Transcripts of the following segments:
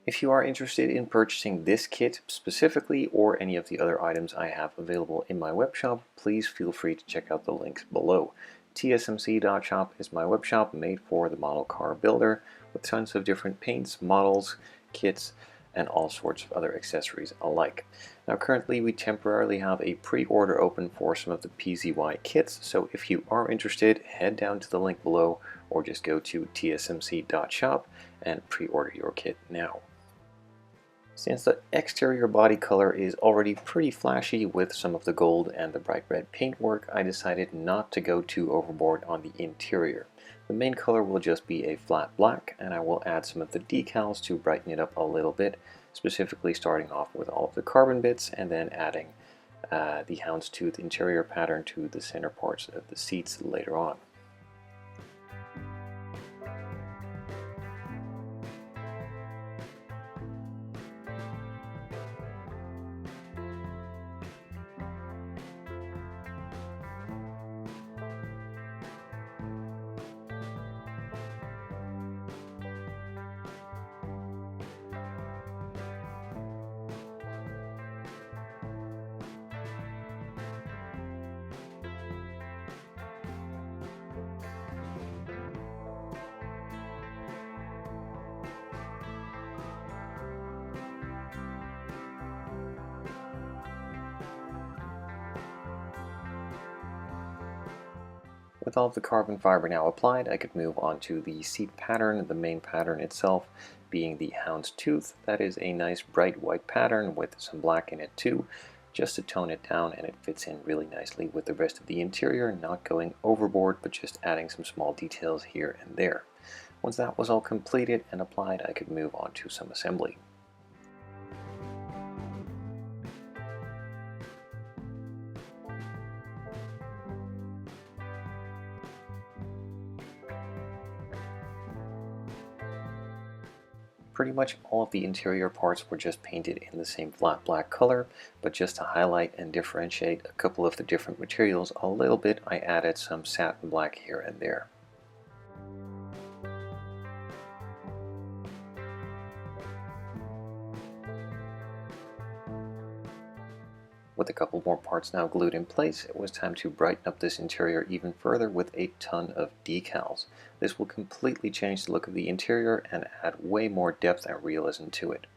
If you are interested in purchasing this kit specifically or any of the other items I have available in my webshop, please feel free to check out the links below. hsMVY.shop is my webshop made for the model car builder with tons of different paints, models, kits, and all sorts of other accessories alike. Now currently we temporarily have a pre-order open for some of the PZY kits, so if you are interested, head down to the link below or just go to hsMVY.shop and pre-order your kit now. Since the exterior body color is already pretty flashy with some of the gold and the bright red paintwork, I decided not to go too overboard on the interior. The main color will just be a flat black, and I will add some of the decals to brighten it up a little bit, specifically starting off with all of the carbon bits and then adding the houndstooth interior pattern to the center parts of the seats later on. With all of the carbon fiber now applied, I could move on to the seat pattern, the main pattern itself being the houndstooth. That is a nice bright white pattern with some black in it too, just to tone it down, and it fits in really nicely with the rest of the interior, not going overboard but just adding some small details here and there. Once that was all completed and applied, I could move on to some assembly. Pretty much all of the interior parts were just painted in the same flat black color, but just to highlight and differentiate a couple of the different materials a little bit, I added some satin black here and there. With a couple more parts now glued in place, it was time to brighten up this interior even further with a ton of decals. This will completely change the look of the interior and add way more depth and realism to it.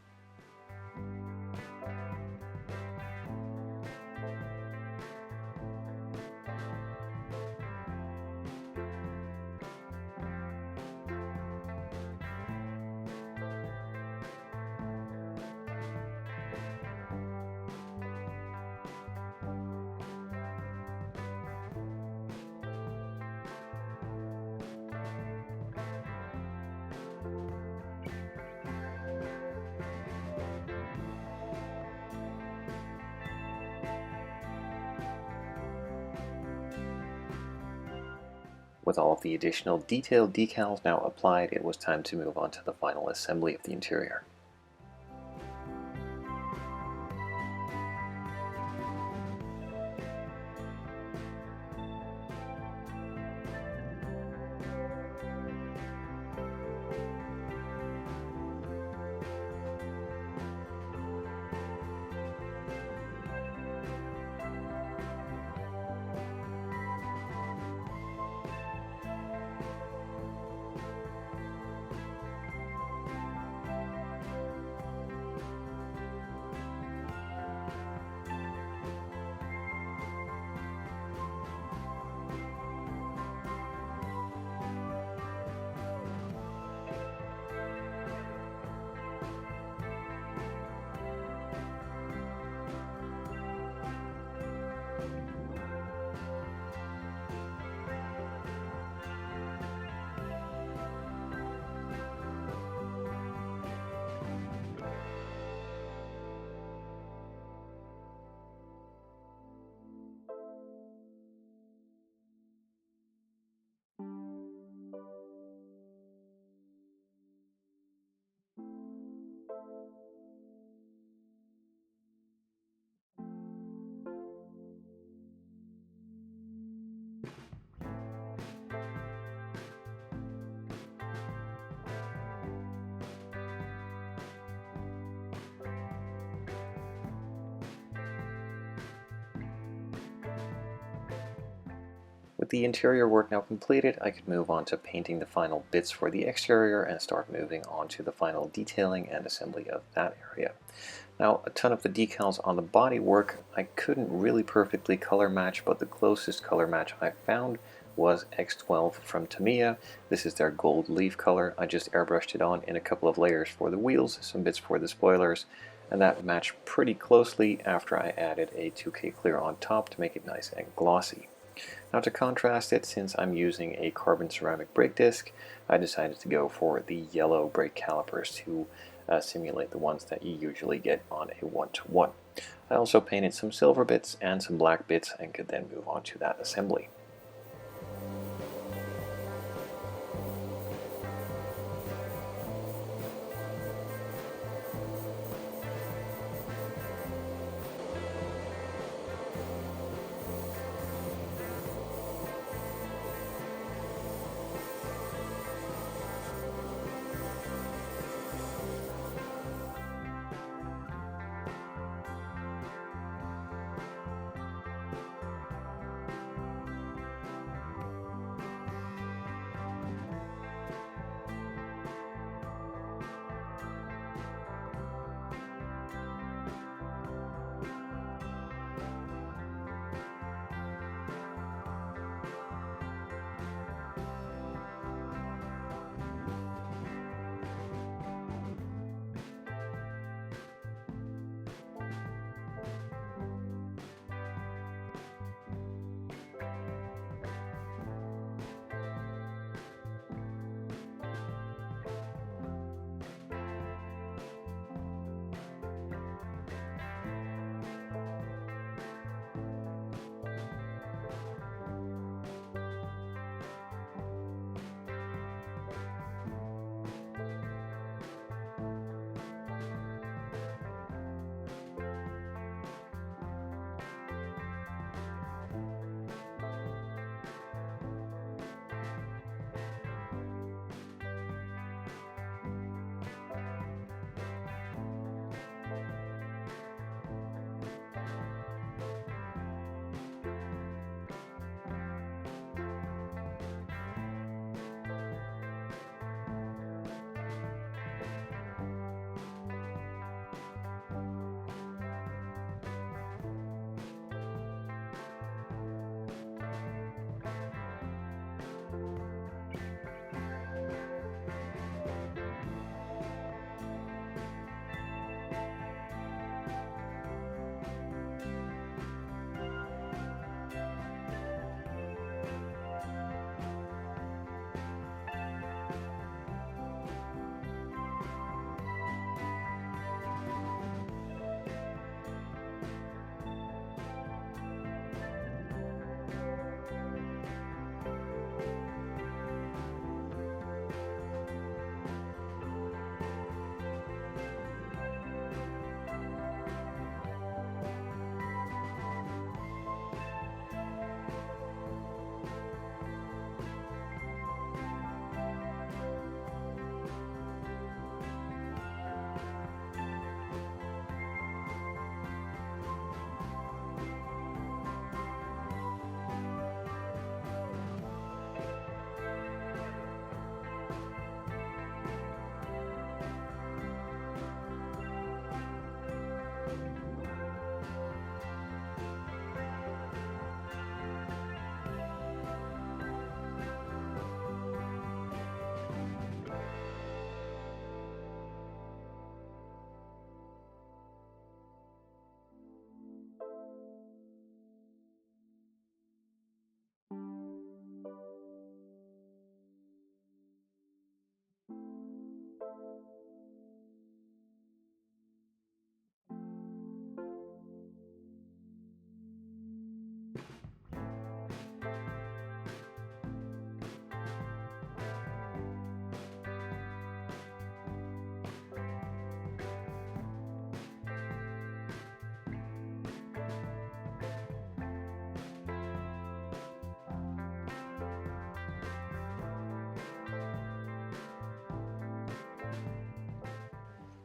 With all of the additional detailed decals now applied, it was time to move on to the final assembly of the interior. With the interior work now completed, I could move on to painting the final bits for the exterior and start moving on to the final detailing and assembly of that area. Now, a ton of the decals on the body work I couldn't really perfectly color match, but the closest color match I found was X12 from Tamiya. This is their gold leaf color. I just airbrushed it on in a couple of layers for the wheels, some bits for the spoilers, and that matched pretty closely after I added a 2K clear on top to make it nice and glossy. Now, to contrast it, since I'm using a carbon ceramic brake disc, I decided to go for the yellow brake calipers to simulate the ones that you usually get on a 1-to-1. I also painted some silver bits and some black bits and could then move on to that assembly.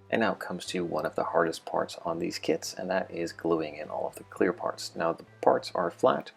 And now it comes to one of the hardest parts on these kits, and that is gluing in all of the clear parts. Now the parts are flat,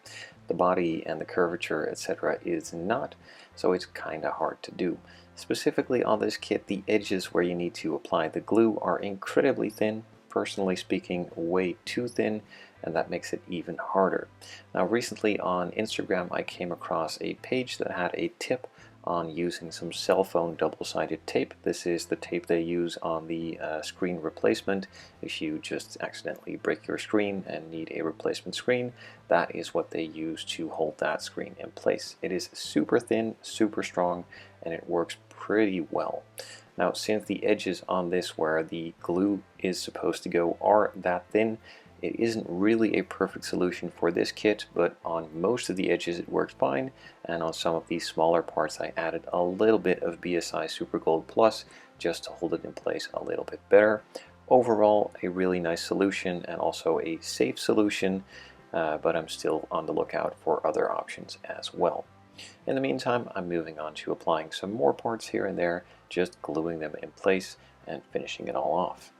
The body and the curvature, etc. is not, so it's kinda hard to do. Specifically on this kit, the edges where you need to apply the glue are incredibly thin, personally speaking way too thin, and that makes it even harder. Now recently on Instagram I came across a page that had a tip on using some cell phone double-sided tape. This is the tape they use on the screen replacement. If you just accidentally break your screen and need a replacement screen, that is what they use to hold that screen in place. It is super thin, super strong, and it works pretty well. Now, since the edges on this where the glue is supposed to go are that thin, it isn't really a perfect solution for this kit, but on most of the edges it works fine, and on some of these smaller parts I added a little bit of BSI Super Gold Plus just to hold it in place a little bit better. Overall, a really nice solution and also a safe solution, but I'm still on the lookout for other options as well. In the meantime, I'm moving on to applying some more parts here and there, just gluing them in place and finishing it all off.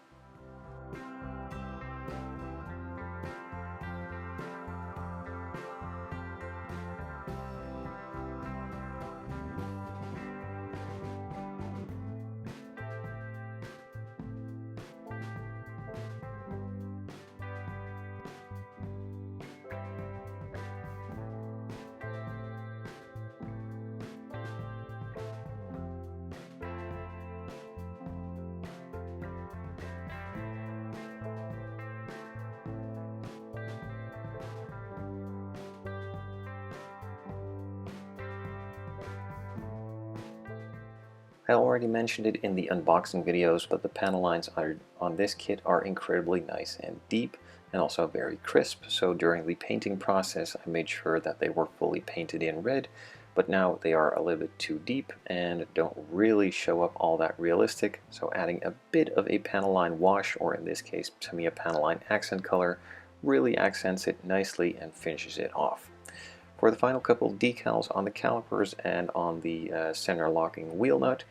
I already mentioned it in the unboxing videos, but the panel lines on this kit are incredibly nice and deep and also very crisp. So during the painting process I made sure that they were fully painted in red, but now they are a little bit too deep and don't really show up all that realistic. So adding a bit of a Panelline wash, or in this case to me a Panelline accent color, really accents it nicely and finishes it off. For the final couple decals on the calipers and on the center locking wheel nut,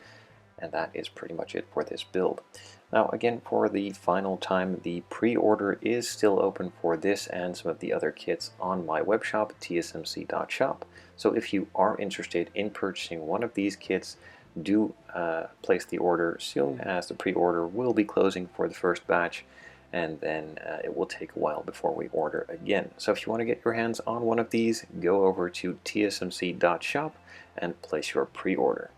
and that is pretty much it for this build. Now again, for the final time, the pre-order is still open for this and some of the other kits on my webshop, hsMVY.shop. So if you are interested in purchasing one of these kits, do place the order soon, as the pre-order will be closing for the first batch, and then it will take a while before we order again. So if you want to get your hands on one of these, go over to hsMVY.shop and place your pre-order.